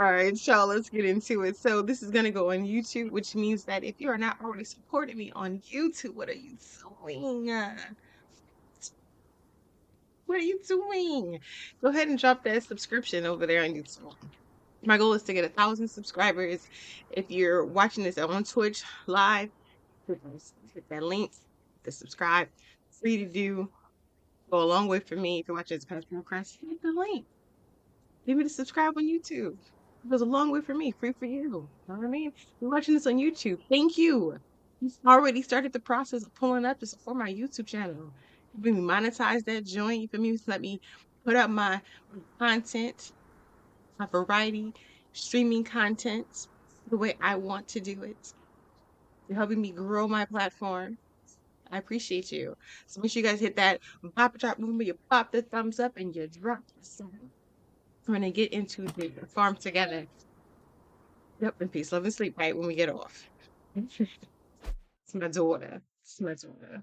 All right, y'all, let's get into it. So this is gonna go on YouTube, which means that if you are not already supporting me on YouTube, what are you doing? What are you doing? Go ahead and drop that subscription over there on YouTube. My goal is to get 1,000 subscribers. If you're watching this on Twitch live, hit that link to subscribe. Free to do. Go a long way for me. If you're watching this past podcast, hit the link. Leave me to subscribe on YouTube. It goes a long way for me, free for you. Know what I mean? You're watching this on YouTube. Thank you. You've already started the process of pulling up to support my YouTube channel. You can monetize that joint. You feel me? Let me put up my content, my variety, streaming content the way I want to do it. You're helping me grow my platform. I appreciate you. So make sure you guys hit that pop drop movement. You pop the thumbs up and you drop the song. We're gonna get into the farm together. Yep, in peace, love, and sleep right when we get off. It's my daughter. It's my daughter.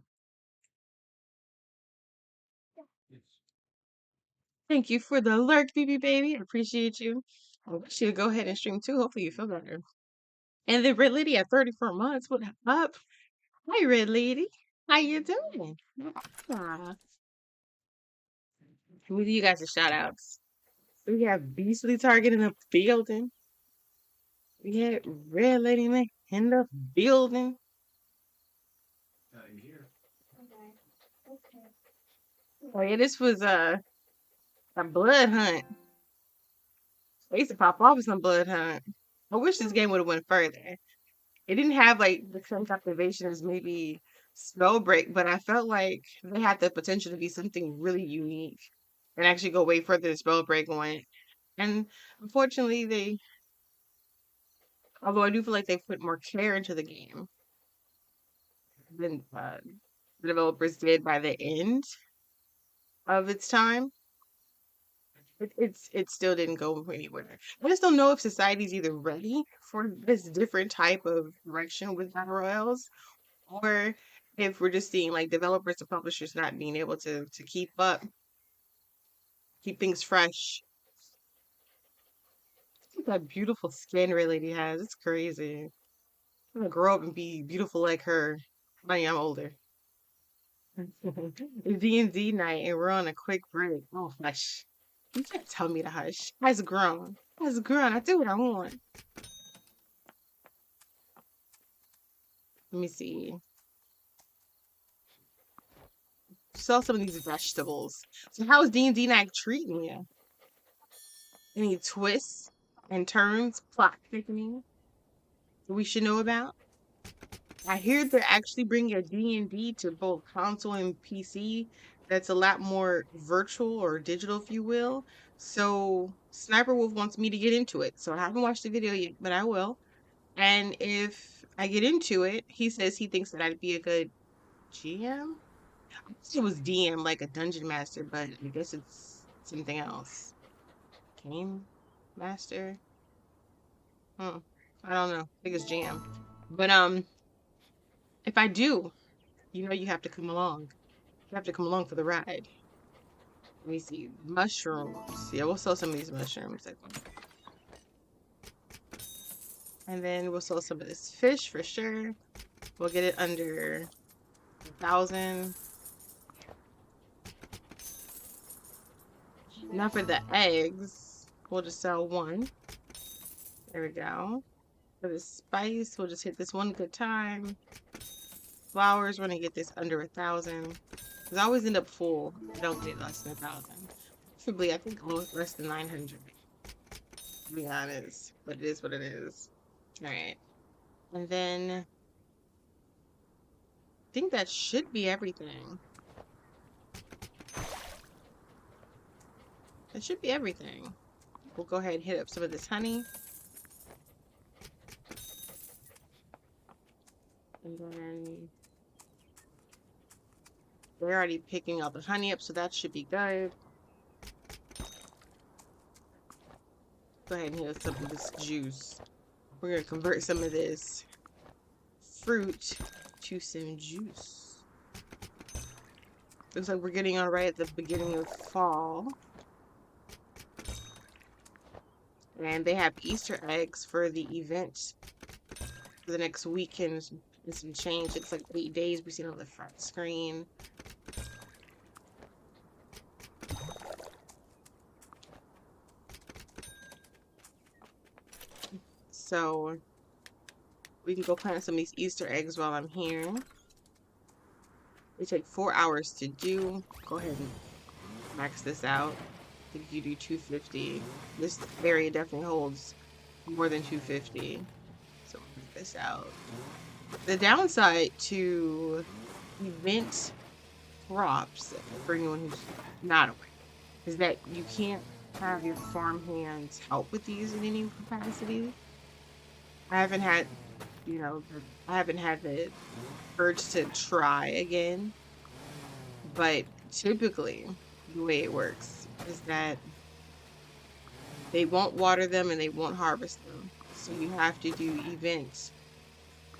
Thank you for the lurk, BB baby. I appreciate you. I wish you'd go ahead and stream too. Hopefully you feel better. And the Red Lady at 34 months. What up? Hi, Red Lady. How you doing? Ah, let me give you guys a shout outs. We have Beastly Target in the building. We had Red Lady in the building. Oh yeah, this was a blood hunt. I used to pop off with some blood hunt. I wish this game would have went further. It didn't have like the same captivation as maybe Spellbreak, but I felt like they had the potential to be something really unique and actually go way further than Spellbreak went. And unfortunately, although I do feel like they put more care into the game than the developers did by the end of its time, it still didn't go anywhere. I just don't know if society's either ready for this different type of direction with battle royales, or if we're just seeing like developers and publishers not being able to keep up, keep things fresh. Look at that beautiful skin Red Lady has. It's crazy. I'm gonna grow up and be beautiful like her. I mean, I'm older. It's D&D night and we're on a quick break. Oh, hush. You can't tell me to hush. I've grown. I've grown. I do what I want. Let me see. Sell some of these vegetables. So how is D&D night treating you? Any twists and turns, plot thickening that we should know about? I hear they're actually bringing a D&D to both console and PC that's a lot more virtual or digital, if you will. So Sniper Wolf wants me to get into it. So I haven't watched the video yet, but I will. And if I get into it, he says he thinks that I'd be a good GM. I guess it was DM, like a dungeon master, but I guess it's something else. Game master? Hmm. I don't know. I think it's GM. But if I do, you have to come along. You have to come along for the ride. Let me see. Mushrooms. Yeah, we'll sell some of these mushrooms. And then we'll sell some of this fish for sure. We'll get it under 1,000. Now for the eggs, we'll just sell one. There we go. For the spice, we'll just hit this one good time. Flowers, we're gonna get this under 1,000. Because I always end up full. I don't get less than 1,000. Preferably, I think less than 900. To be honest. But it is what it is. Alright. And then I think that should be everything. That should be everything. We'll go ahead and hit up some of this honey. And then they're already picking all the honey up, so that should be good. Go ahead and hit up some of this juice. We're going to convert some of this fruit to some juice. Looks like we're getting on right at the beginning of fall. And they have Easter eggs for the event for the next weekend and some change. It's like 8 days we see it on the front screen. So we can go plant some of these Easter eggs while I'm here. They take 4 hours to do. Go ahead and max this out. I think you do 250. This area definitely holds more than 250. So max this out. The downside to event crops, for anyone who's not aware, is that you can't have your farm hands help with these in any capacity. I haven't had, I haven't had the urge to try again, but typically the way it works is that they won't water them and they won't harvest them. So you have to do event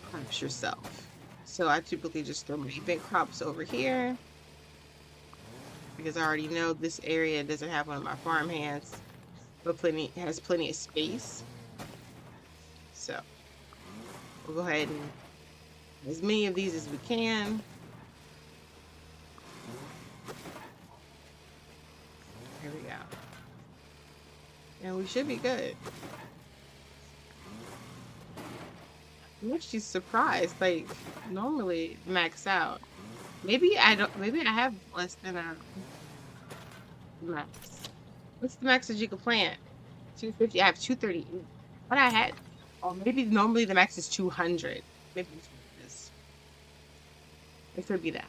crops yourself. So I typically just throw my event crops over here because I already know this area doesn't have one of my farm hands, but has plenty of space. So we'll go ahead and as many of these as we can. Here we go. And we should be good. I'm actually surprised. Like, normally max out. Maybe I have less than a max. What's the max that you can plant? 250. I have 238. What I had? Or maybe normally the max is 200. Maybe this. It could be that.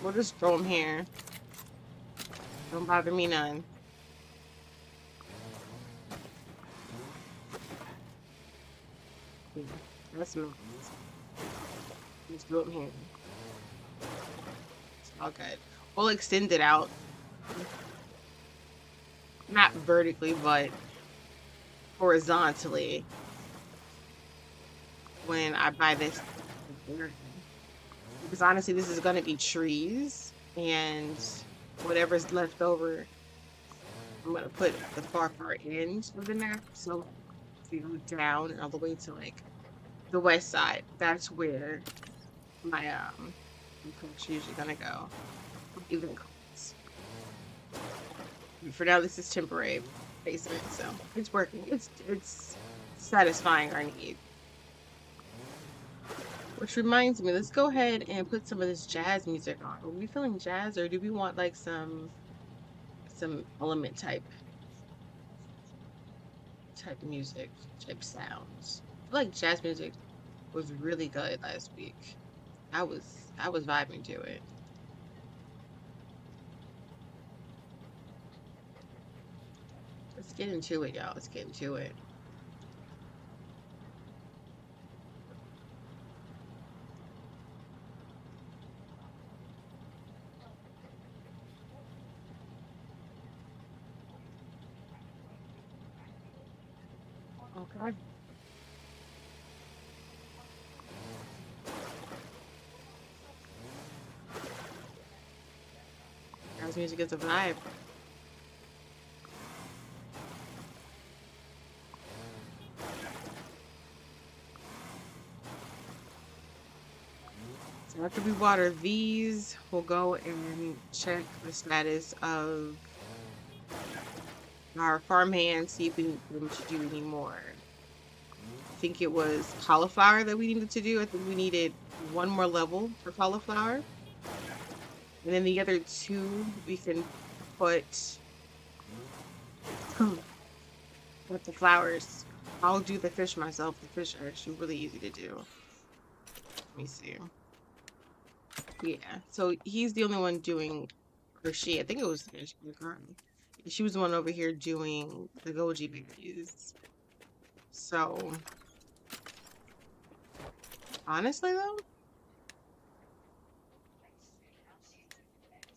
We'll just throw them here. Don't bother me none. That's me. Just throw them here. It's all good. We'll extend it out. Not vertically, but horizontally. When I buy this. Because honestly, this is going to be trees. And whatever's left over, I'm going to put the far end of the map. So if you go down all the way to like the west side, that's where my approach usually going to go. Even codes. For now, this is temporary basement, so it's working. It's satisfying our need. Which reminds me, let's go ahead and put some of this jazz music on. Are we feeling jazz, or do we want like some element type music, type sounds? I feel like jazz music was really good last week. I was vibing to it. Let's get into it, y'all. Let's get into it. Okay. House music is a vibe. So after we water these, we'll go and check the status of our farmhand, see if we need them to do any more. I think it was cauliflower that we needed to do. I think we needed one more level for cauliflower. And then the other two we can put with the flowers. I'll do the fish myself. The fish are actually really easy to do. Let me see. Yeah, so he's the only one doing, or she, I think it was the girl. She was the one over here doing the goji berries. So, honestly though,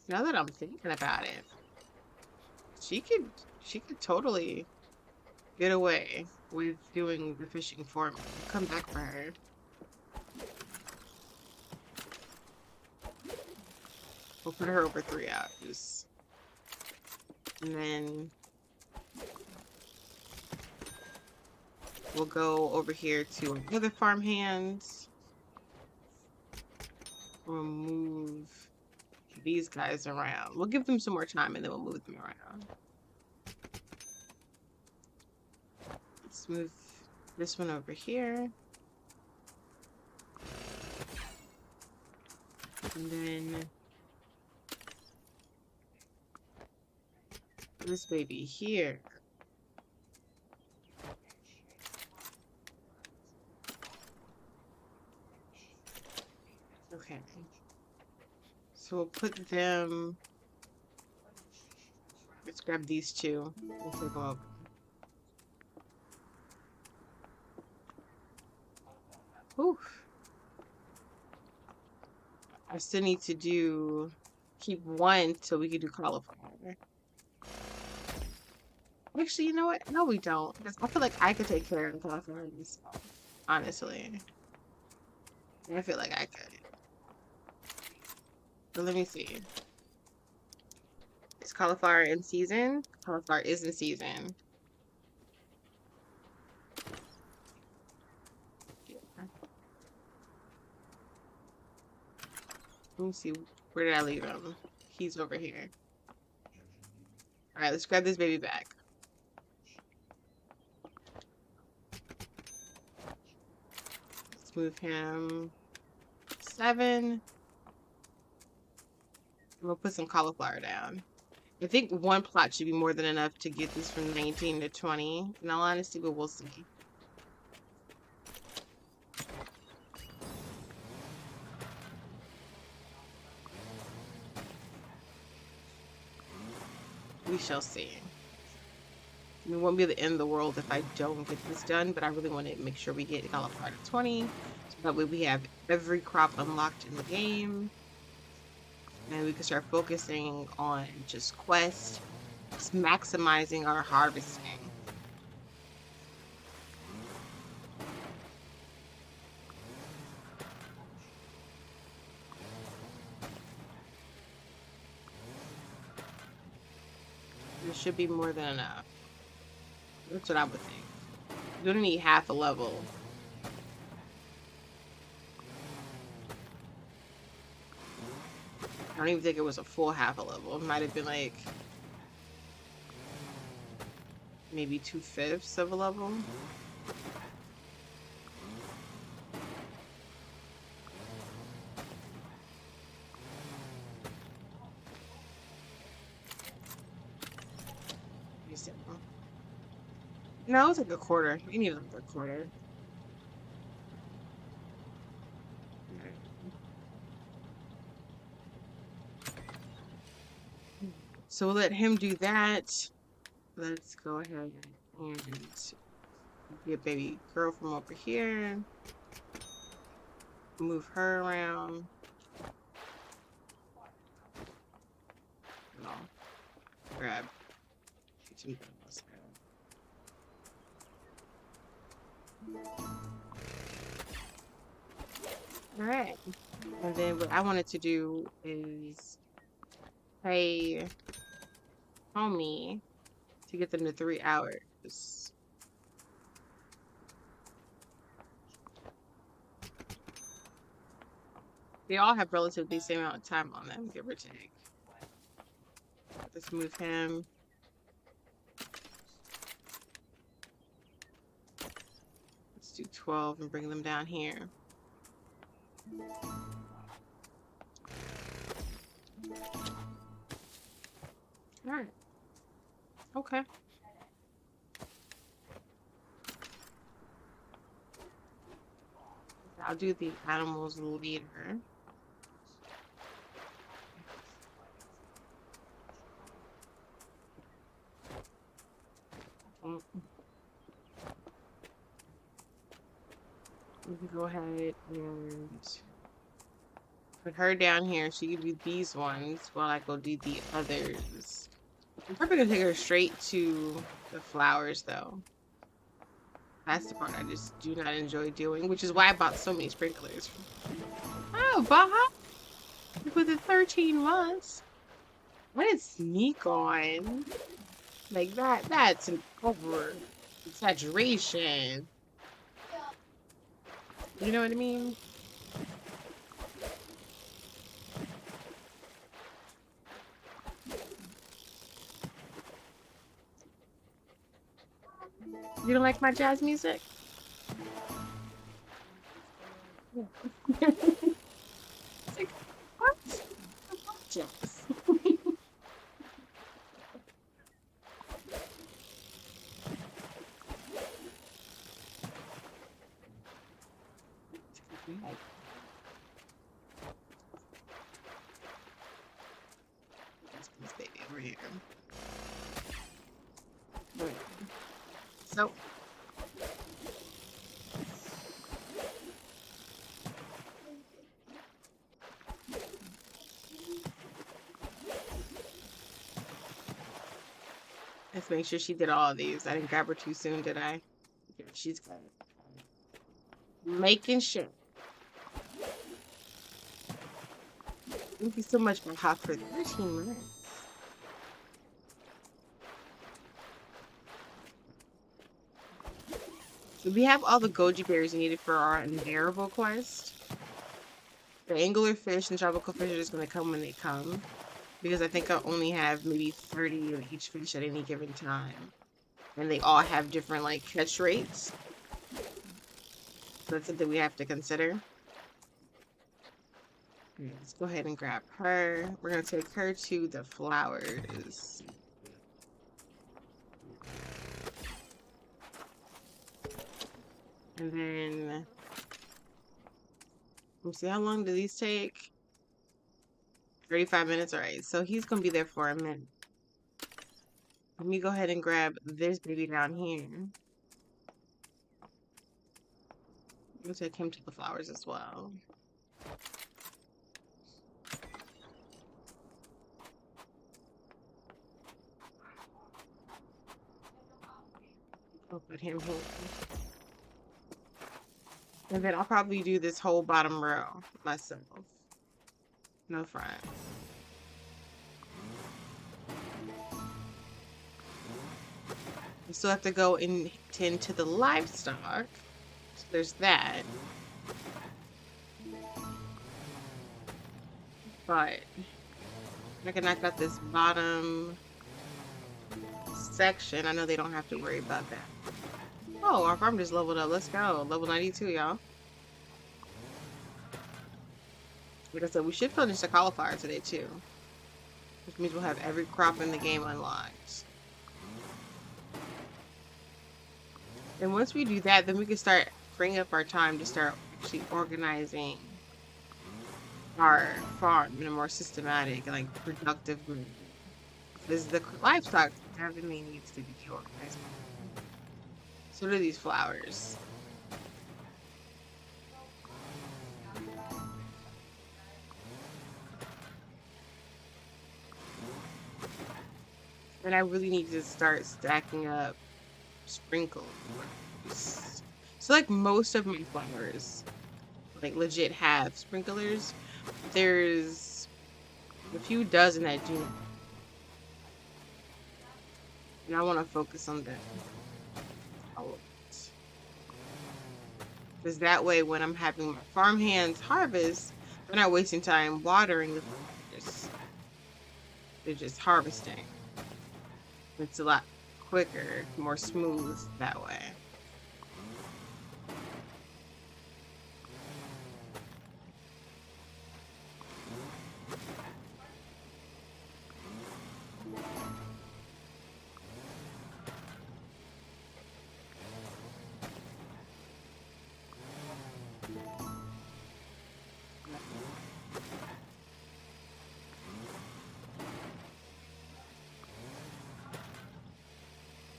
now that I'm thinking about it, she could totally get away with doing the fishing for me. Come back for her. We'll put her over 3 hours. And then we'll go over here to our other farm hands. We'll move these guys around. We'll give them some more time and then we'll move them around. Let's move this one over here. And then this baby here. Okay. So we'll put them. Let's grab these two. We'll take them over. Oof. I still need to keep one till we can do cauliflower. Actually, you know what? No, we don't. Because I feel like I could take care of cauliflower myself. Honestly. I feel like I could. But let me see. Is cauliflower in season? Cauliflower is in season. Let me see. Where did I leave him? He's over here. Alright, let's grab this baby back. Let's move him 7. We'll put some cauliflower down. I think one plot should be more than enough to get this from 19 to 20. In all honesty, but we'll see. We shall see. It won't be the end of the world if I don't get this done, but I really want to make sure we get cauliflower to 20. So that way we have every crop unlocked in the game. And we can start focusing on just quests, just maximizing our harvesting. There should be more than enough. That's what I would think. You don't need half a level. I don't even think it was a full half a level. It might have been like maybe 2/5 of a level. No, it was like a quarter. You need like a quarter. So we'll let him do that. Let's go ahead and get baby girl from over here. Move her around. No. Grab some things. Alright. And then what I wanted to do is pay homie to get them to 3 hours. They all have relatively the same amount of time on them, give or take. Let's move him. Let's do 12 and bring them down here. Alright. Okay. I'll do the animals later. We can go ahead and put her down here. She can do these ones while I go do the others. I'm probably gonna take her straight to the flowers though. That's the part I just do not enjoy doing, which is why I bought so many sprinklers. Oh, Baha! With the 13 months, I didn't sneak on. Like that's an over exaggeration. You know what I mean? You don't like my jazz music? It's like, what? I love jazz. This baby over here. Right. So let's make sure she did all of these. I didn't grab her too soon, did I? Yeah, she's good. Making sure. Thank you so much for hot for 13 minutes. So we have all the goji berries needed for our unbearable quest. The anglerfish and tropical fish are just going to come when they come. Because I think I only have maybe 30 of each fish at any given time. And they all have different like catch rates. So that's something we have to consider. Let's go ahead and grab her. We're going to take her to the flowers. And then, let's see, how long do these take? 35 minutes, all right. So he's going to be there for a minute. Let me go ahead and grab this baby down here. We'll take him to the flowers as well. I'll put him here. And then I'll probably do this whole bottom row myself. No front. We still have to go and tend to the livestock. So there's that. But I can knock out this bottom section. I know they don't have to worry about that. Oh, our farm just leveled up. Let's go. Level 92, y'all. Like I said, we should finish the cauliflower today, too. Which means we'll have every crop in the game unlocked. And once we do that, then we can start freeing up our time to start actually organizing our farm in a more systematic and like productive way. Because the livestock definitely needs to be organized. So do these flowers. And I really need to start stacking up sprinkles. So like most of my flowers, like legit have sprinklers. There's a few dozen that do. And I want to focus on them. Because that way when I'm having my farm hands harvest, they're not wasting time watering the flowers. They're just harvesting. It's a lot quicker, more smooth that way.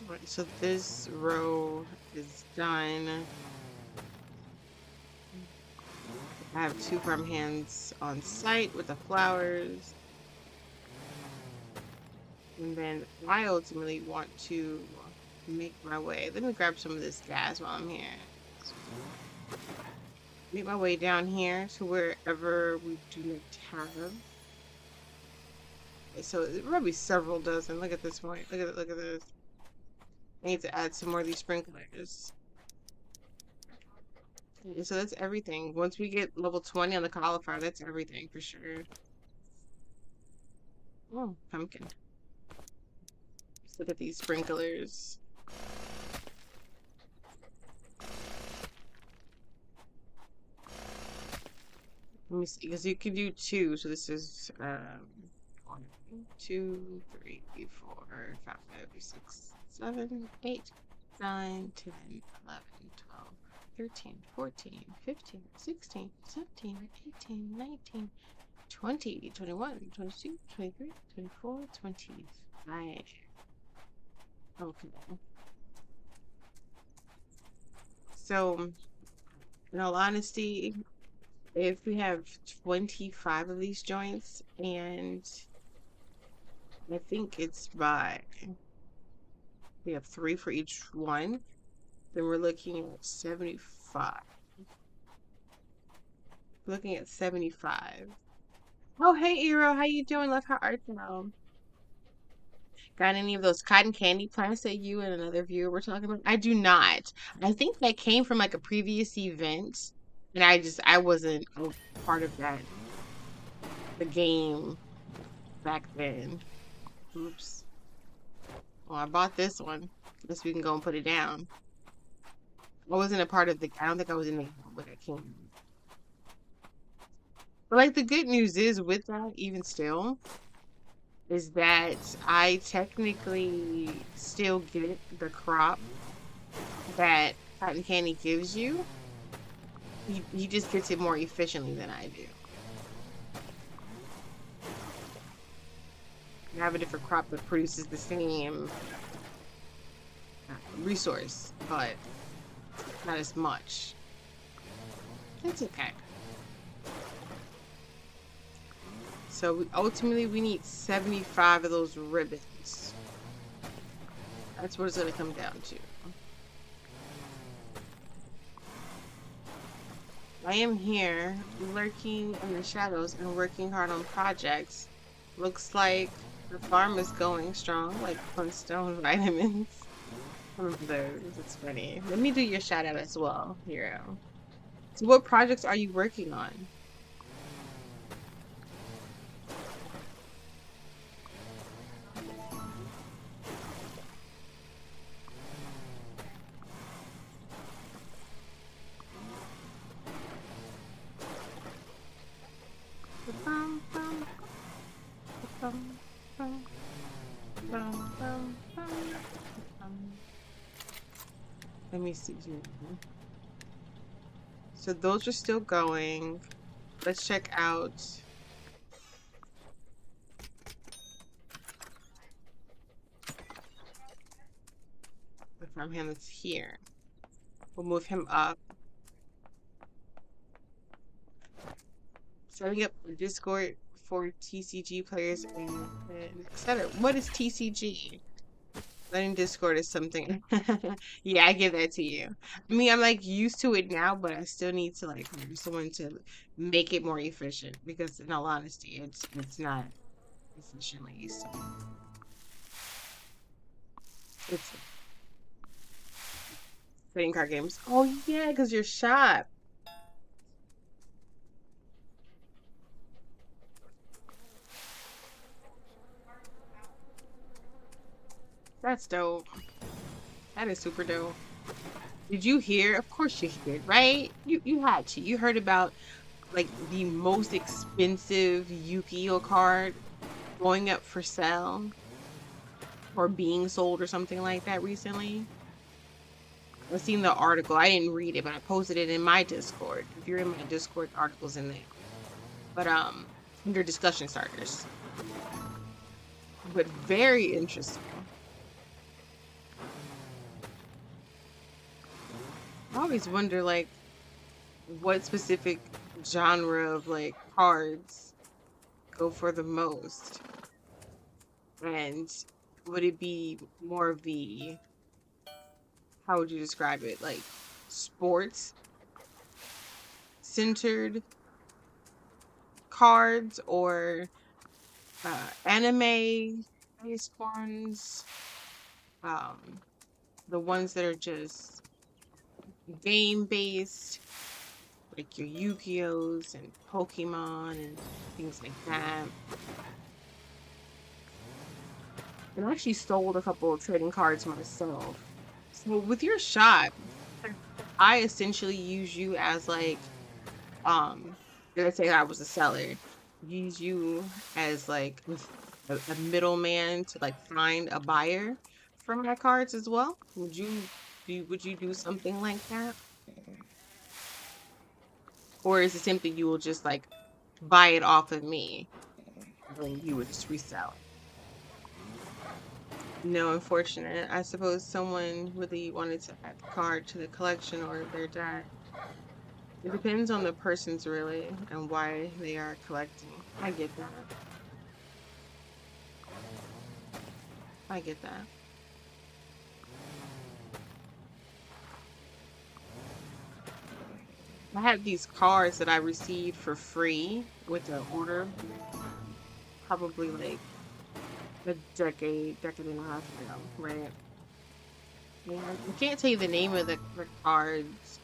Right, so this row is done. I have 2 farm hands on site with the flowers. And then I ultimately want to make my way. Let me grab some of this gas while I'm here. make my way down here to wherever we do not have. Okay, so it probably several dozen. Look at this point. Look at this. I need to add some more of these sprinklers. Okay, so that's everything. Once we get level 20 on the cauliflower, that's everything for sure. Oh, pumpkin. Let's look at these sprinklers. Let me see, because you can do two. So this is 1, 2, 3, 4, 5, 6, 7, 8, 9, 10, 11, 12, 13, 14, 15, 16, 17, 18, 19, 20, 21, 22, 23, 24, 25. Okay. So, in all honesty, if we have 25 of these joints, and I think it's by, we have 3 for each one, then we're looking at 75. Looking at 75. Oh, hey, Eero, how you doing? Love how art now. Got any of those cotton candy plants that you and another viewer were talking about? I do not. I think that came from like a previous event, and I wasn't a part of that, the game back then. Oops. Well, I bought this one. Guess we can go and put it down. I wasn't a part of the, I don't think I was in the, when it came. But like the good news is with that, even still, is that I technically still get the crop that cotton candy gives you. He just gets it more efficiently than I do. I have a different crop that produces the same resource, but not as much. It's okay. So ultimately we need 75 of those ribbons. That's what it's going to come down to. I am here, lurking in the shadows and working hard on projects. Looks like the farm is going strong, like Flintstone vitamins. Some of those. It's funny. Let me do your shout out as well, Hero. So what projects are you working on? Bum, bum, bum, bum, bum, bum, bum. Let me see here. So those are still going. Let's check out. The farmhand that's here. We'll move him up. Setting up a Discord for TCG players and etc. What is TCG? Learning Discord is something. Yeah, I give that to you. I mean, I'm like used to it now, but I still need to like hire someone to make it more efficient because, in all honesty, it's not efficiently. So it's trading card games. Oh yeah, because your shop. That's dope. That is super dope. Did you hear? Of course you did, right? You had to. You heard about like the most expensive Yu-Gi-Oh card going up for sale or being sold or something like that recently. I seen the article. I didn't read it, but I posted it in my Discord. If you're in my Discord, the article's in there. But under discussion starters. But very interesting. I always wonder like what specific genre of like cards go for the most. And would it be more of the, how would you describe it? Like sports centered cards or anime based ones, um, the ones that are just game based, like your Yu-Gi-Ohs and Pokemon and things like that. And I actually sold a couple of trading cards myself. So with your shop, I essentially use you as like, um, let's say I was a seller, use you as like a middleman to like find a buyer for my cards as well. Would you do something like that? Or is it simply you will just like buy it off of me and then you would just resell it? No, unfortunate. I suppose someone really wanted to add the card to the collection or their deck. It depends on the person's really and why they are collecting. I get that. I get that. I have these cards that I received for free with the order, probably like a decade and a half ago, right? Yeah, I can't tell you the name of the cards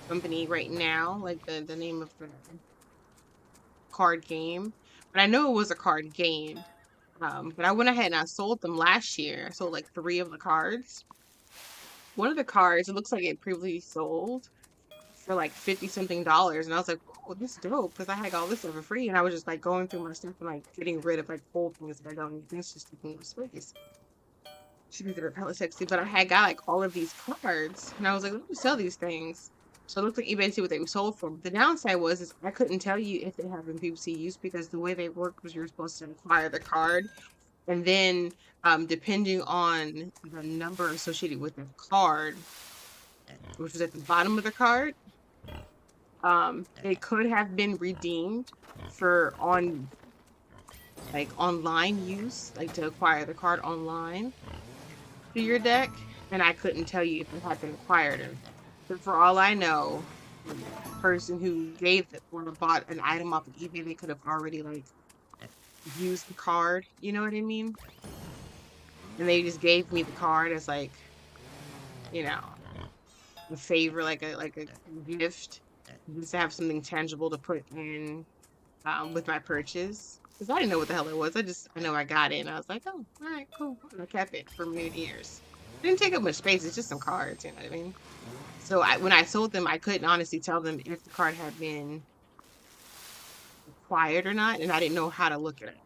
company right now, like the name of the card game, but I know it was a card game. But I went ahead and I sold them last year. I sold like three of the cards. One of the cards, it looks like it previously sold for like 50 something dollars. And I was like, oh, this is dope because I had all this stuff for free. And I was just like going through my stuff and like getting rid of like old things that I don't need. It's just taking up space. Should be the repellent sexy, but I had got like all of these cards and I was like, let me sell these things. So it looked like eBay to see what they were sold for. But the downside was is I couldn't tell you if they have been PVC use because the way they worked was you're supposed to acquire the card and then depending on the number associated with the card, which was at the bottom of the card, it could have been redeemed for on like online use, like to acquire the card online to your deck, and I couldn't tell you if it had been acquired or not. But for all I know, the person who gave it or bought an item off of eBay, they could have already like used the card. You know what I mean? And they just gave me the card as like, you know, a favor, like a gift, just to have something tangible to put in with my purchase. Because I didn't know what the hell it was. I know I got it, and I was like, oh, all right, cool. And I kept it for many years. It didn't take up much space. It's just some cards, you know what I mean? So when I sold them, I couldn't honestly tell them if the card had been acquired or not, and I didn't know how to look at it.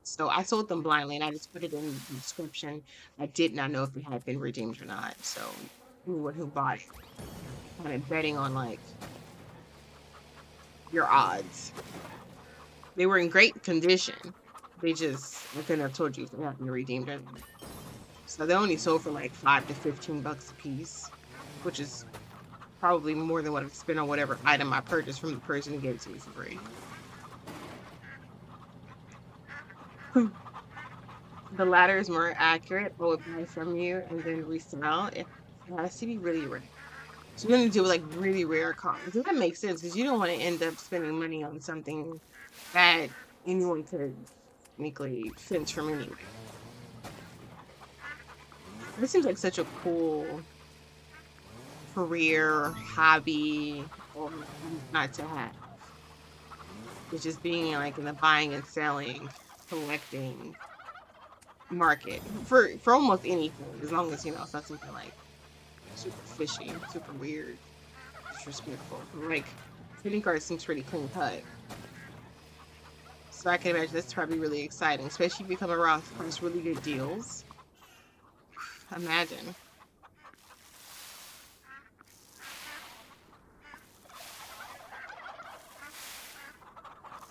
So I sold them blindly, and I just put it in the description. I did not know if it had been redeemed or not. So anyone who bought it, kind of betting on like your odds. They were in great condition. I couldn't have told you if they hadn't been redeemed or not. So they only sold for like $5 to $15 a piece, which is probably more than what I've spent on whatever item I purchased from the person who gave it to me for free. The latter is more accurate. I would buy from you and then resell. It has to be really rare. So you're gonna deal with like really rare cards. That makes sense because you don't want to end up spending money on something that anyone could technically fence from anyway. This seems like such a cool career, hobby, or not to have. It's just being like in the buying and selling, collecting market for almost anything, as long as you know it's not something like super fishy, super weird, disrespectful. Like trading cards seems pretty clean cut. So I can imagine that's probably really exciting, especially if you come across really good deals. Imagine.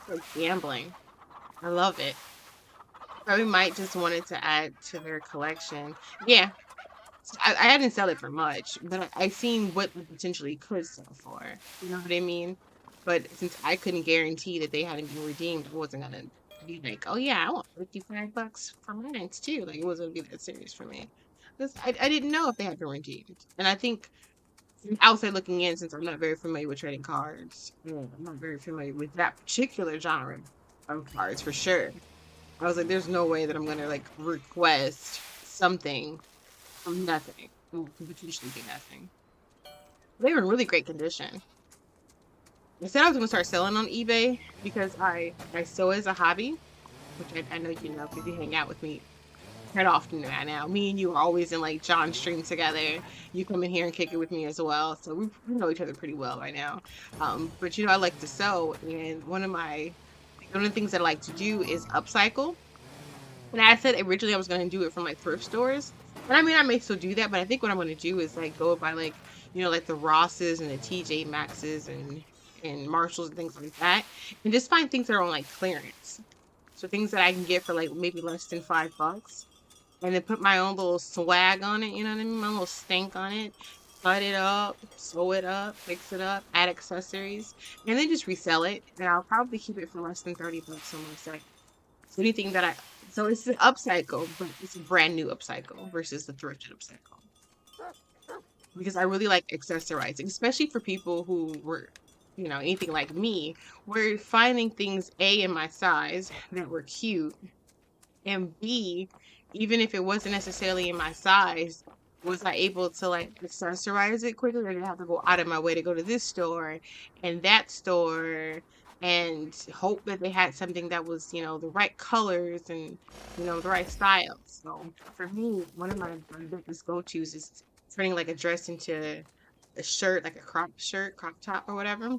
Like gambling. I love it. Probably might just wanted to add to their collection. Yeah. I didn't sell it for much, but I seen what it potentially could sell for. You know what I mean? But since I couldn't guarantee that they hadn't been redeemed, I wasn't gonna be like, oh yeah, I want $55 for mine too. Like it wasn't gonna be that serious for me. Because I didn't know if they had been redeemed. And I think outside looking in, since I'm not very familiar with trading cards. I'm not very familiar with that particular genre of cards for sure. I was like, there's no way that I'm gonna like request something from nothing. Well, could potentially be nothing. They were in really great condition. I said I was gonna start selling on eBay because I sew as a hobby, which I know you know because you hang out with me quite often now. Me and you are always in like John stream together. You come in here and kick it with me as well, so we know each other pretty well right now. But you know I like to sew, and one of the things that I like to do is upcycle. And I said originally I was going to do it from like thrift stores. And I mean, I may still do that, but I think what I'm going to do is like go by like, you know, like the Rosses and the TJ Maxxes and Marshalls and things like that. And just find things that are on like clearance. So things that I can get for like maybe less than $5. And then put my own little swag on it, you know what I mean? My little stank on it. Cut it up, sew it up, fix it up, add accessories, and then just resell it. And I'll probably keep it for less than $30 on my site. So anything that so it's an upcycle, but it's a brand new upcycle versus the thrifted upcycle. Because I really like accessorizing, especially for people who were, you know, anything like me, were finding things A in my size that were cute, and B, even if it wasn't necessarily in my size, was I able to like accessorize it quickly? I didn't have to go out of my way to go to this store and that store and hope that they had something that was, you know, the right colors and, you know, the right styles. So for me, one of my biggest go-tos is turning like a dress into a shirt, like a crop shirt, crop top or whatever.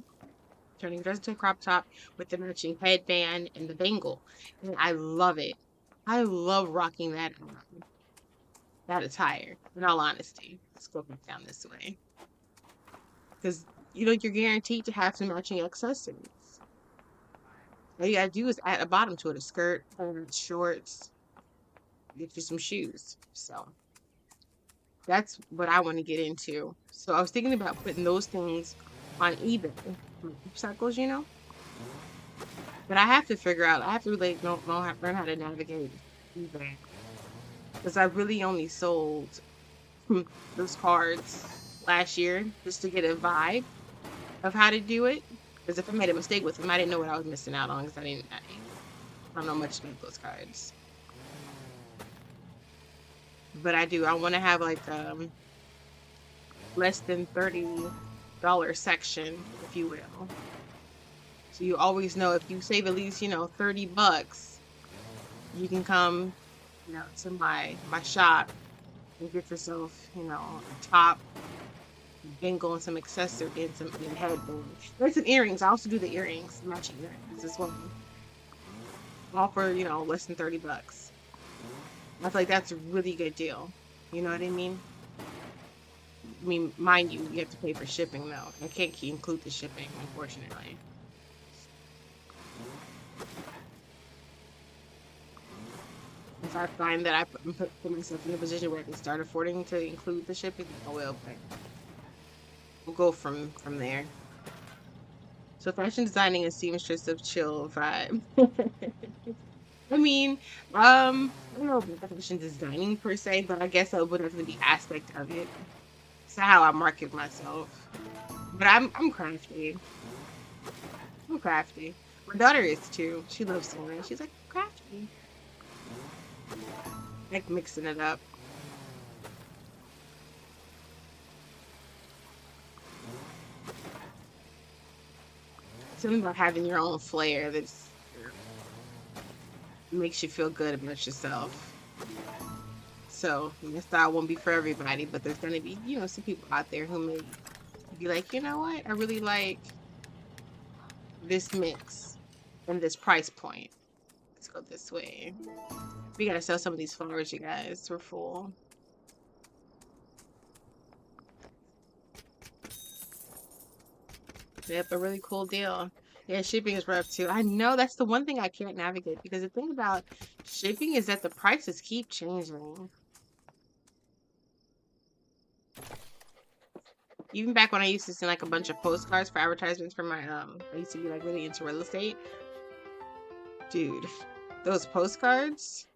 Turning a dress into a crop top with the matching headband and the bangle. And I love it. I love rocking that attire, in all honesty. Let's go back down this way. Because, you know, you're guaranteed to have some matching accessories. All you gotta do is add a bottom to it, a skirt, shorts, get you some shoes. So that's what I want to get into. So I was thinking about putting those things on eBay, cycles, you know. But I have to figure out. I have to really learn how to navigate eBay because I really only sold those cards last year just to get a vibe of how to do it. Because if I made a mistake with them, I didn't know what I was missing out on because I don't know much about those cards. But I do. I want to have like less than $30 section, if you will. So you always know if you save at least, you know, $30, you can come, you know, to my shop and get yourself, you know, a top, bangle, and some accessory and some headband. There's some earrings. I also do the earrings, matching earrings as well. All for, you know, less than $30. I feel like that's a really good deal. You know what I mean? I mean, mind you, you have to pay for shipping though. I can't include the shipping, unfortunately. If I find that I put myself in a position where I can start affording to include the shipping, I will, but we'll go from there. So fashion designing and seamstress of chill vibe. I mean, I don't know about fashion designing per se, but I guess that would definitely be aspect of it. It's how I market myself. But I'm crafty. I'm crafty. My daughter is too. She loves sewing. She's like crafty. Like mixing it up. Something about having your own flair that makes you feel good about yourself. So your style won't be for everybody, but there's gonna be, you know, some people out there who may be like, you know what, I really like this mix and this price point. Let's go this way. We gotta sell some of these flowers, you guys. We're full. Yep, a really cool deal. Yeah, shipping is rough too. I know that's the one thing I can't navigate because the thing about shipping is that the prices keep changing. Even back when I used to send like a bunch of postcards for advertisements for my I used to be like really into real estate. Dude, those postcards,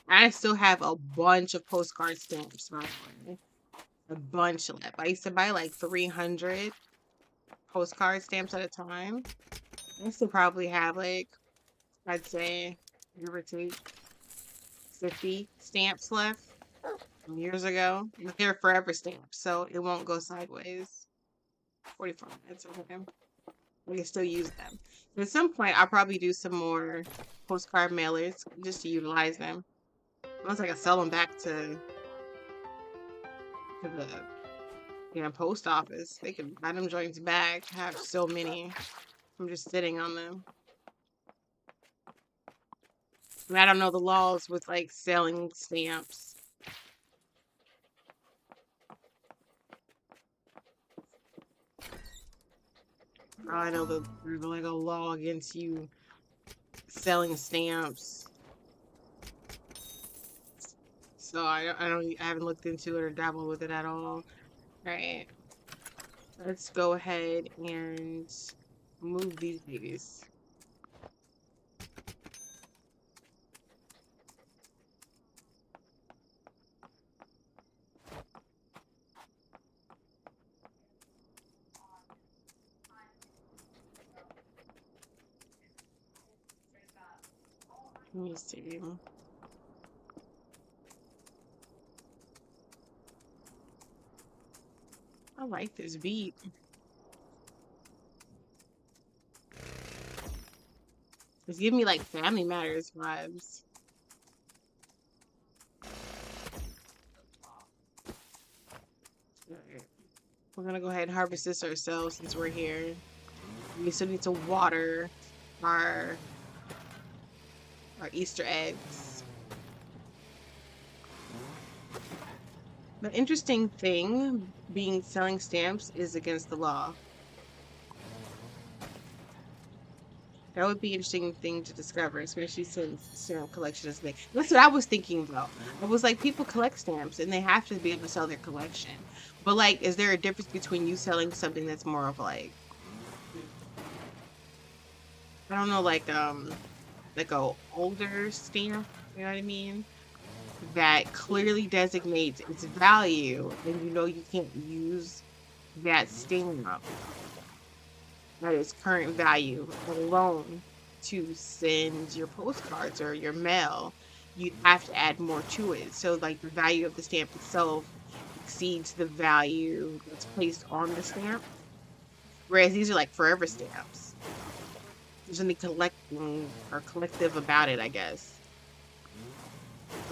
I still have a bunch of postcard stamps, by the way. a bunch left. I used to buy like 300 postcard stamps at a time. I still probably have like, I'd say, give or take 50 stamps left from years ago. But they're forever stamps, so it won't go sideways. 44 minutes, okay. I can still use them. But at some point, I'll probably do some more postcard mailers just to utilize them. Unless I can sell them back to the post office. They can buy them joints back. I have so many. I'm just sitting on them. And I don't know the laws with like selling stamps. I know that there's like a law against you selling stamps. So I haven't looked into it or dabbled with it at all. All right. Let's go ahead and move these babies. Let me see. I like this beat. It's giving me like Family Matters vibes. Alright. We're gonna go ahead and harvest this ourselves since we're here. We still need to water our Easter eggs. The interesting thing being selling stamps is against the law. That would be an interesting thing to discover, especially since stamp collection is big. That's what I was thinking though. I was like, people collect stamps and they have to be able to sell their collection. But like, is there a difference between you selling something that's more of like, I don't know, like a older stamp, you know what I mean? That clearly designates its value, and you know you can't use that stamp at its current value alone to send your postcards or your mail. You have to add more to it. So like the value of the stamp itself exceeds the value that's placed on the stamp. Whereas these are like forever stamps. There's something collecting or collective about it, I guess.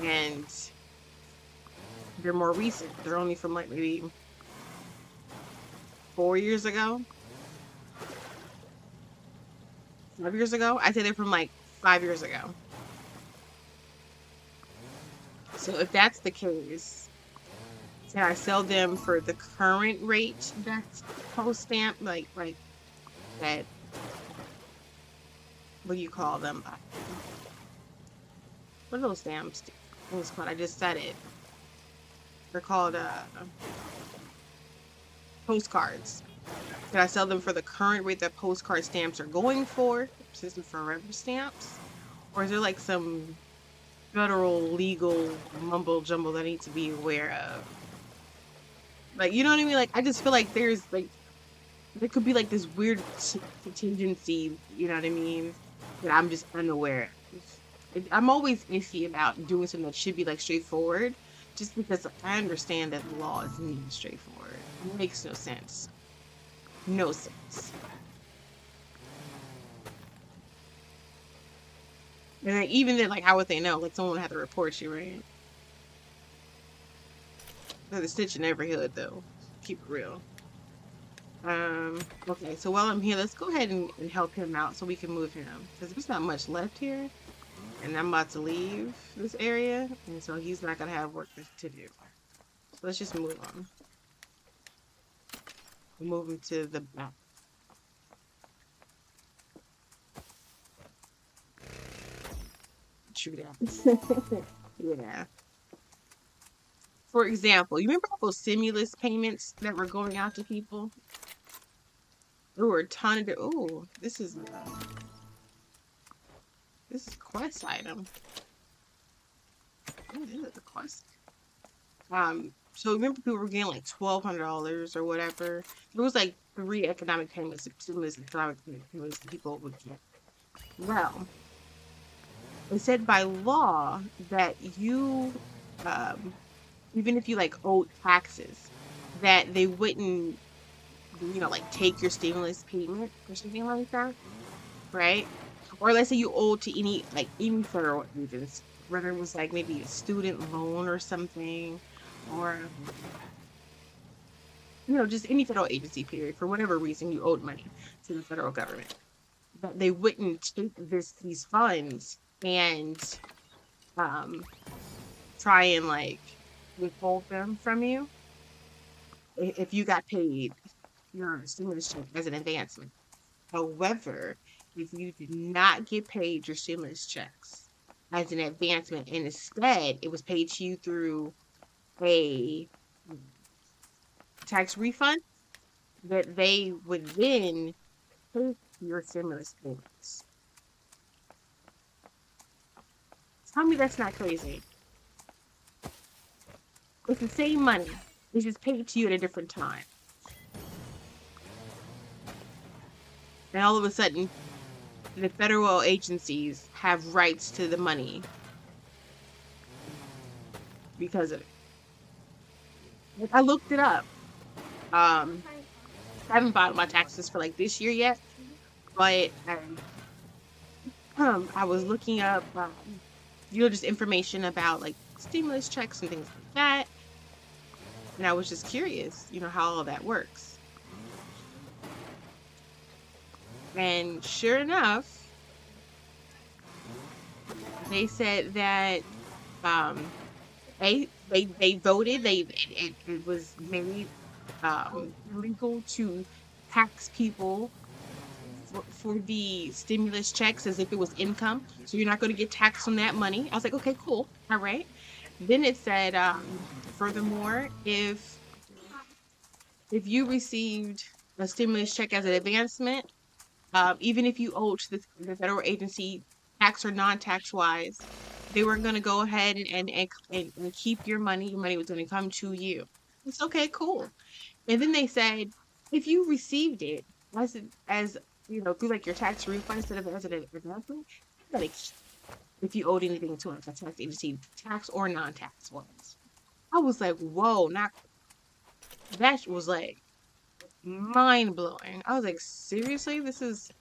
And they're more recent. They're only from like maybe 4 years ago. 5 years ago? I'd say they're from like 5 years ago. So if that's the case, can I sell them for the current rate that's post stamp? Like that, what do you call them? What are those stamps? What's called? I just said it. They're called postcards. Can I sell them for the current rate that postcard stamps are going for, since they're forever stamps? Or is there like some federal legal mumbo jumbo that I need to be aware of? Like, you know what I mean? Like, I just feel like there's like, there could be like this weird contingency, you know what I mean? That I'm just unaware of. I'm always iffy about doing something that should be like straightforward, just because I understand that the law is not straightforward. It makes no sense. No sense. And like, even then, like, how would they know? Like, someone would have to report you, right? There's a stitch in every hood, though. Keep it real. Okay, so while I'm here, let's go ahead and help him out so we can move him. Because there's not much left here. And I'm about to leave this area. And so he's not going to have work to do. So let's just move on. We'll move him to the back. True that. Yeah. For example, you remember all those stimulus payments that were going out to people? There were a ton of this is a quest item. Oh, this is a quest. So remember people were getting like $1,200 or whatever. There was like three economic payments, stimulus economic payments that people would get. Well, it said by law that you, um, even if you like owed taxes, that they wouldn't, like take your stimulus payment or something like that, right? Or let's say you owed to any federal agency, whether it was like maybe a student loan or something, or just any federal agency period, for whatever reason you owed money to the federal government. But they wouldn't take these funds and um try and like withhold them from you if you got paid your stimulus check as an advancement. However, if you did not get paid your stimulus checks as an advancement and instead it was paid to you through a tax refund, that they would then take your stimulus payments. Tell me that's not crazy. It's the same money. It's just paid to you at a different time. And all of a sudden, the federal agencies have rights to the money because of it. Like, I looked it up. I haven't filed my taxes for like this year yet, but I was looking up, just information about like stimulus checks and things like that, and I was just curious, how all of that works. And sure enough, they said that um, they voted. It was made illegal to tax people for the stimulus checks as if it was income. So you're not going to get taxed on that money. I was like, okay, cool, all right. Then it said, furthermore, if you received a stimulus check as an advancement, even if you owed to the federal agency, tax or non-tax wise, they weren't going to go ahead and keep your money. Your money was going to come to you. It's okay, cool. And then they said, if you received it as through like your tax refund instead of as an advancement, like if you owed anything to a tax agency, tax or non-tax ones. I was like, whoa, not that was like mind blowing. I was like, seriously, this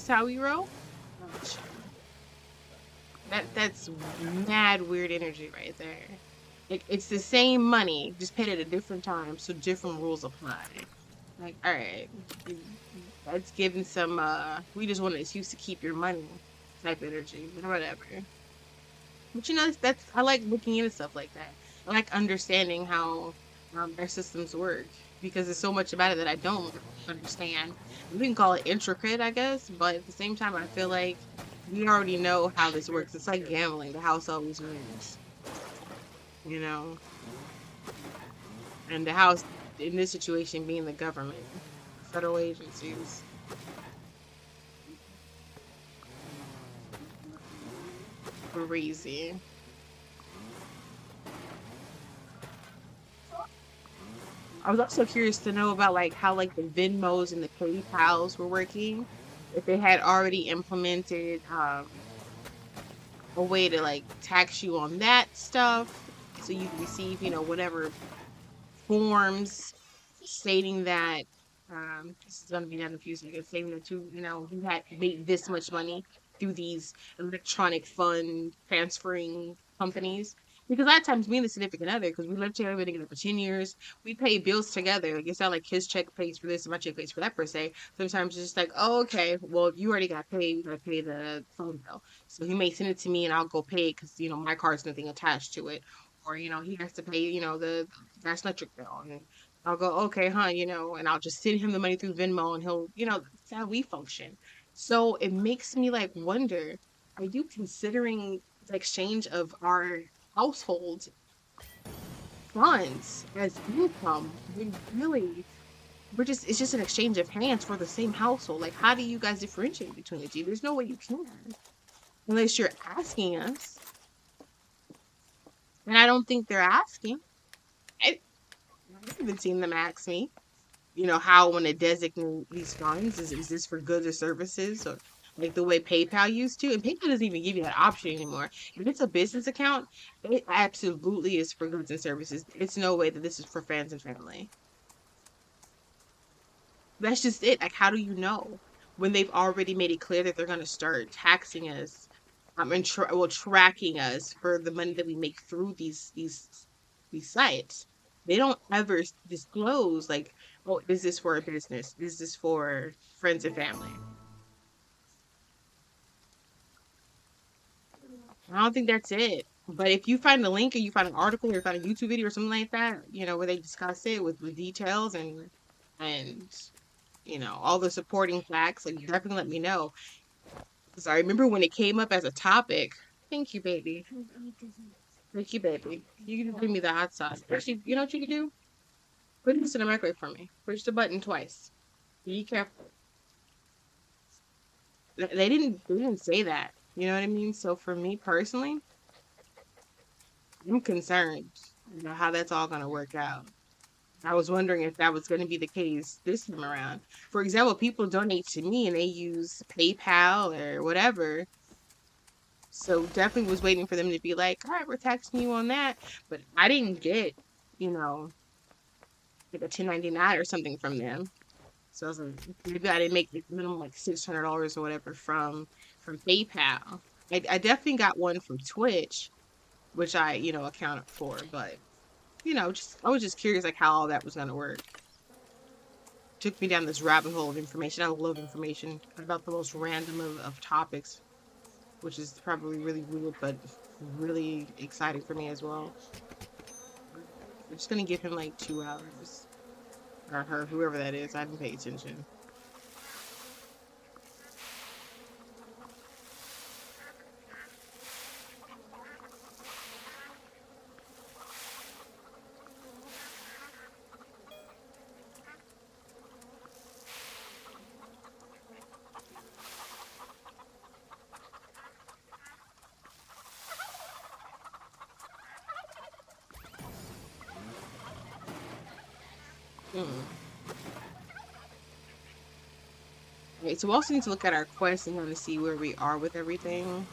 how we roll? That's mad weird energy right there. It's the same money, just paid at a different time, so different rules apply. Like, all right, that's giving some we just want an excuse to keep your money type energy, but whatever. But that's I like looking into stuff like that. I like understanding how our systems work because there's so much about it that I don't understand. We can call it intricate, I guess, but at the same time, I feel like we already know how this works. It's like gambling; the house always wins, you know. And the house in this situation being the government, federal agencies. Crazy. I was also curious to know about like how like the Venmos and the PayPals were working. If they had already implemented a way to like tax you on that stuff, so you receive, whatever forms stating that this is gonna be done in a few seconds, stating that you had made this much money through these electronic fund transferring companies. Because a lot of times me and the significant other, because we lived together, we've been together for 10 years, we pay bills together. Like it's not like his check pays for this and my check pays for that per se. Sometimes it's just like, oh, okay, well, you already got paid, you gotta pay the phone bill. So he may send it to me and I'll go pay it because, my card's nothing attached to it. Or, he has to pay, the gas electric bill. And I'll go, okay, huh, and I'll just send him the money through Venmo and he'll, that's how we function. So it makes me like wonder, are you considering the exchange of our household funds as income? It's just an exchange of hands for the same household. Like, how do you guys differentiate between the two? There's no way you can, unless you're asking us. And I don't think they're asking. I haven't seen them ask me, how I want to designate these funds. Is this for goods or services, or like the way PayPal used to? And PayPal doesn't even give you that option anymore. If it's a business account, it absolutely is for goods and services. It's no way that this is for friends and family. That's just it. Like, how do you know when they've already made it clear that they're going to start taxing us, and tracking us for the money that we make through these sites? They don't ever disclose, like, oh, is this for a business? Is this for friends and family? I don't think that's it. But if you find a link, or you find an article, or you find a YouTube video or something like that, where they discuss it with details, and all the supporting facts, like, definitely let me know. Because I remember when it came up as a topic. Thank you, baby. Thank you, baby. You can bring me the hot sauce. Actually, you know what you can do? Put this in the microwave for me. Push the button twice. Be careful. They didn't say that. You know what I mean? So for me personally, I'm concerned, how that's all gonna work out. I was wondering if that was going to be the case this time around. For example, people donate to me and they use PayPal or whatever. So definitely was waiting for them to be like, all right, we're taxing you on that. But I didn't get, you know, like a 1099 or something from them. So I was like, maybe I didn't make the minimum like $600 or whatever from PayPal. I definitely got one from Twitch, which I, accounted for. But, just I was just curious like how all that was gonna work. Took me down this rabbit hole of information. I love information about the most random of topics, which is probably really weird, but really exciting for me as well. I'm just gonna give him like 2 hours. Or her, whoever that is. I didn't pay attention. Mm. Okay, so we also need to look at our quest and kind of see where we are with everything.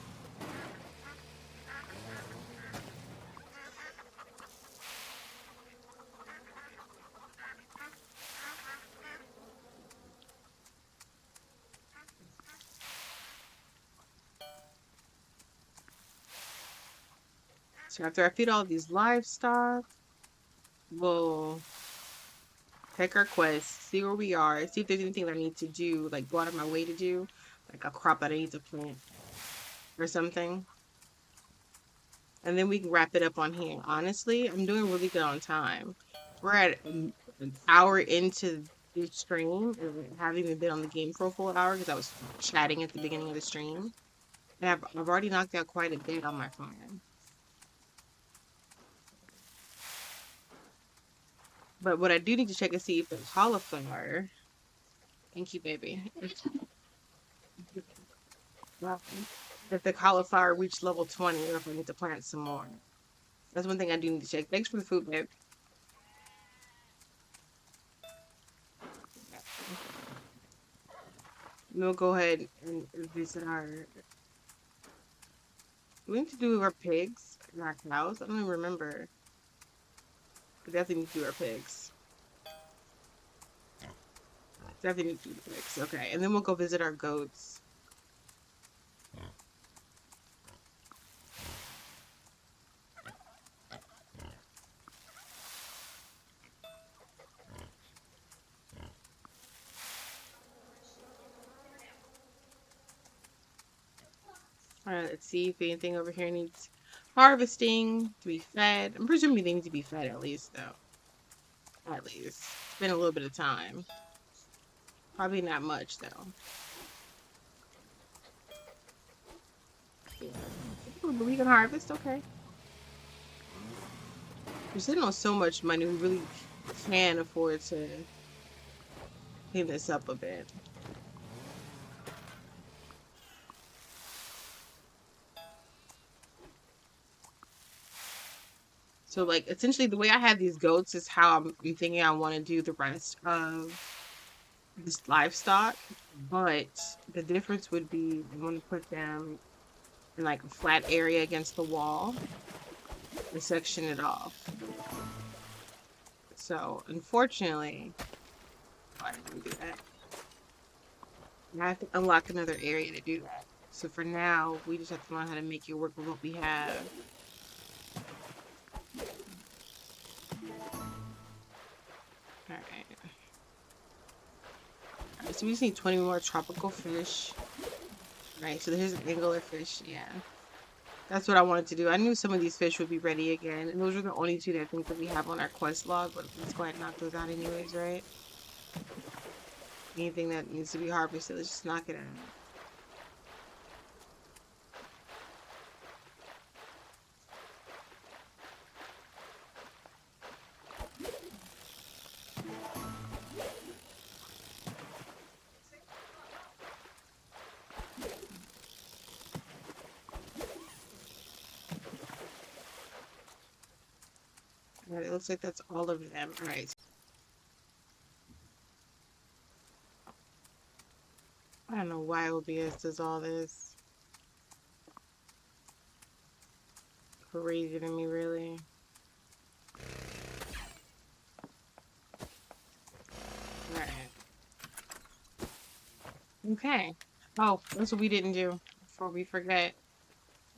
So after I feed all these livestock, we'll check our quest, see where we are, see if there's anything that I need to do, like go out of my way to do, like a crop that I need to plant or something. And then we can wrap it up on here. Honestly, I'm doing really good on time. We're at an hour into the stream, and I haven't even been on the game for a full hour because I was chatting at the beginning of the stream. And I've already knocked out quite a bit on my phone. But what I do need to check is see if the cauliflower. Thank you, baby. If the cauliflower reached level 20, or if I need to plant some more. That's one thing I do need to check. Thanks for the food, babe. We'll go ahead and visit our. We need to do our pigs and our cows. I don't even remember. We definitely need to do our pigs. Definitely need to do the pigs. Okay, and then we'll go visit our goats. Alright, let's see if anything over here needs harvesting to be fed. I'm presuming they need to be fed at least, though. At least. It's been a little bit of time. Probably not much, though. Yeah. Ooh, but we can harvest, okay. We're sitting on so much money, we really can afford to clean this up a bit. So So like essentially the way I have these goats is how I'm thinking I want to do the rest of this livestock. But the difference would be I want to put them in like a flat area against the wall and section it off. So unfortunately, I didn't do that. I have to unlock another area to do that. So for now, we just have to learn how to make it work with what we have. Alright. Alright, so we just need 20 more tropical fish. Right, so here's an anglerfish, yeah. That's what I wanted to do. I knew some of these fish would be ready again, and those are the only two that I think that we have on our quest log, but let's go ahead and knock those out anyways, right? Anything that needs to be harvested, let's just knock it out. Alright, it looks like that's all of them. Alright. I don't know why OBS does all this. Crazy to me, really. Alright. Okay. Oh, that's what we didn't do before we forget.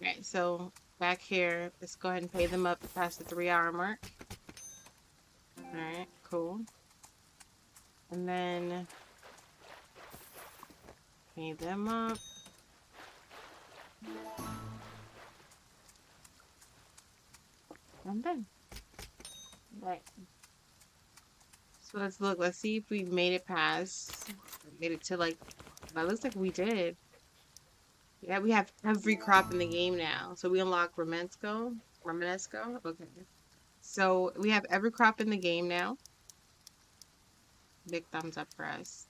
Alright, so back here, let's go ahead and pay them up past the 3-hour mark. Alright, cool. And then pay them up. I'm done. Right. So let's look. Let's see if we made it past. Made it to like. That looks like we did. Yeah, we have every crop in the game now. So we unlock Romanesco. Romanesco? Okay. So we have every crop in the game now. Big thumbs up for us.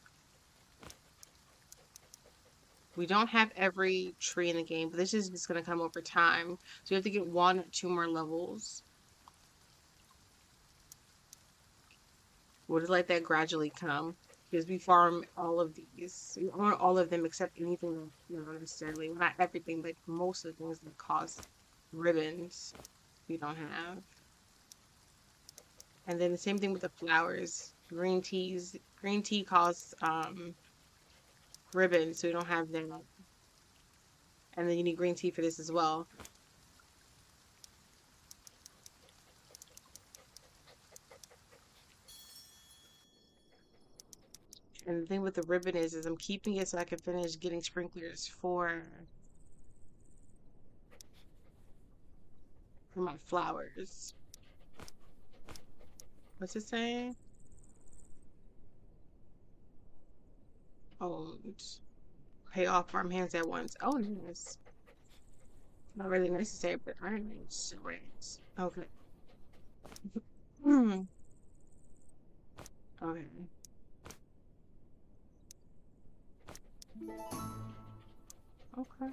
We don't have every tree in the game, but this is just going to come over time. So you have to get 1 or 2 more levels. We'll just let that gradually come. Because we farm all of these. We own all of them except anything that, not necessarily, well, not everything, but most of the things that cost ribbons we don't have. And then the same thing with the flowers. Green tea costs ribbons, so we don't have that. And then you need green tea for this as well. And the thing with the ribbon is I'm keeping it so I can finish getting sprinklers for my flowers. What's it saying? Oh, pay off farm hands at once. Oh, nice. Not really necessary, but iron is great. Okay. Hmm. Okay. Okay.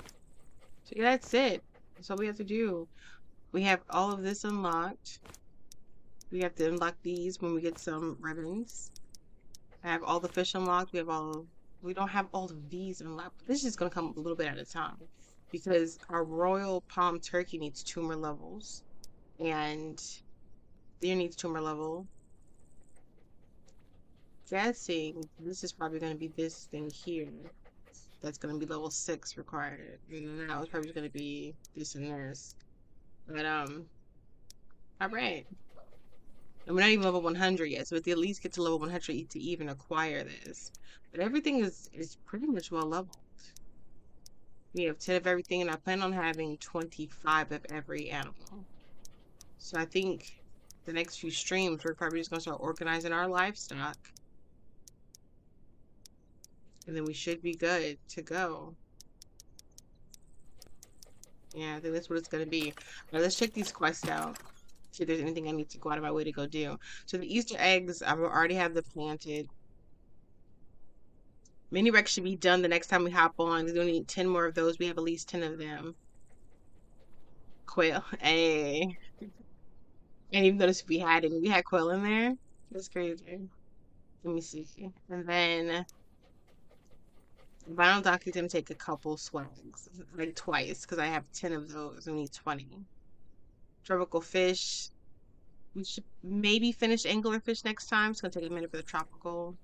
So yeah, that's it. That's all we have to do. We have all of this unlocked. We have to unlock these when we get some ribbons. I have all the fish unlocked. We don't have all of these unlocked. This is just gonna come a little bit at a time because our royal palm turkey needs 2 more levels, and deer needs 2 more level. Guessing this is probably gonna be this thing here. That's gonna be level 6 required. And that was probably gonna be this and this. But all right. And we're not even level 100 yet, so we have to at least get to level 100 to even acquire this. But everything is pretty much well leveled. We have 10 of everything, and I plan on having 25 of every animal. So I think the next few streams, we're probably just going to start organizing our livestock. And then we should be good to go. Yeah, I think that's what it's going to be. Now let's check these quests out. See if there's anything I need to go out of my way to go do. So the Easter eggs, I already have them planted. Mini Rex should be done the next time we hop on. We're going to need 10 more of those. We have at least 10 of them. Quail. Hey. And even noticed we had Quill in there. That's crazy. Let me see. And then Vinyl Donkey's gonna take a couple swags, like twice, because I have 10 of those. We need 20. Tropical fish. We should maybe finish anglerfish next time. It's gonna take a minute for the tropical.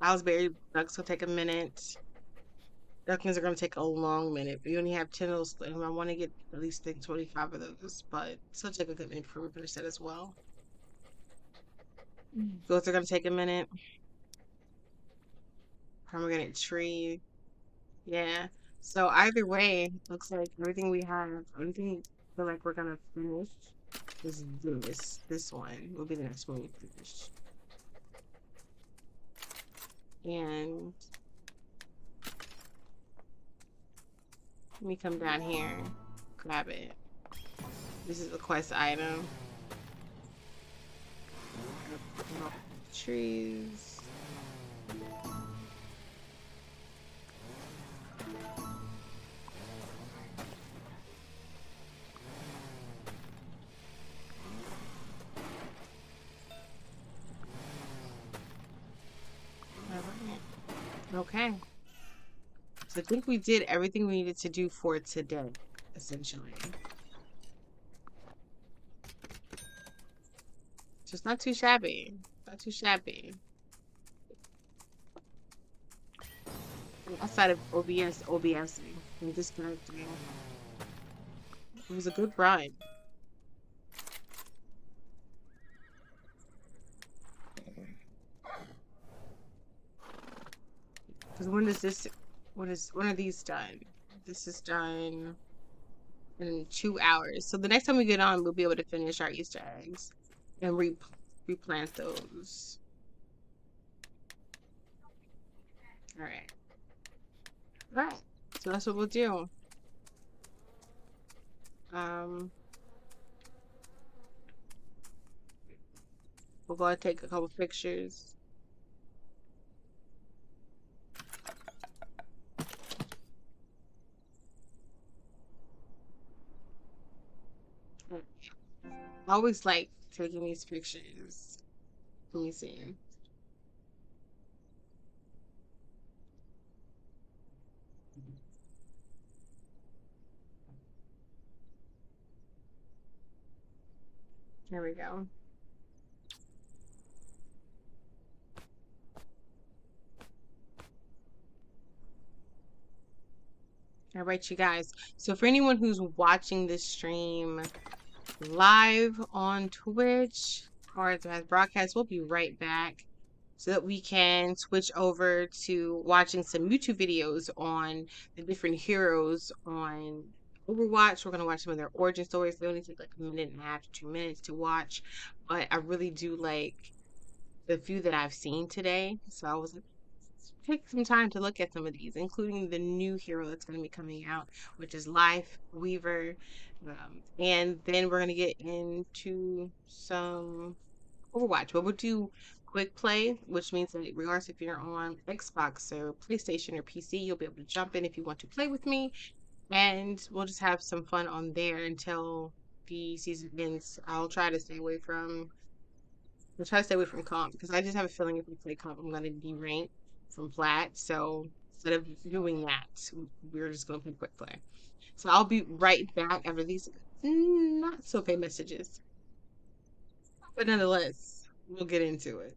Owlsberry ducks will take a minute. Ducklings are gonna take a long minute. We only have 10 of those, and I want to get at least think 25 of those, but it'll take a good minute for me to finish that as well. Those are gonna take a minute. Pomegranate tree. Yeah. So either way, looks like everything we have, everything I feel like we're gonna finish is this. This one will be the next one we finish. And let me come down here, grab it. This is the quest item. Trees. Okay. So I think we did everything we needed to do for today, essentially. Just not too shabby. Not too shabby. Outside of OBSing, and disconnecting. It was a good ride. Because when are these done? This is done in 2 hours. So the next time we get on, we'll be able to finish our Easter eggs and replant those. All right. All right. So that's what we'll do. We'll go and take a couple pictures. I always like taking these pictures. Let me see. Here we go. All right, you guys. So for anyone who's watching this stream live on Twitch or as broadcast, we'll be right back so that we can switch over to watching some YouTube videos on the different heroes on Overwatch. We're going to watch some of their origin stories. They only take like a minute and a half to 2 minutes to watch, but I really do like the few that I've seen today. So I was like, take some time to look at some of these, including the new hero that's going to be coming out, which is Life Weaver. And then we're going to get into some Overwatch, but we'll do quick play, which means that regardless if you're on Xbox or PlayStation or PC, you'll be able to jump in if you want to play with me, and we'll just have some fun on there until the season ends. I'll try to stay away from comp because I just have a feeling if we play comp, I'm gonna derank from plat. So instead of doing that, we're just gonna play quick play. So I'll be right back after these not so pay messages, but nonetheless, we'll get into it.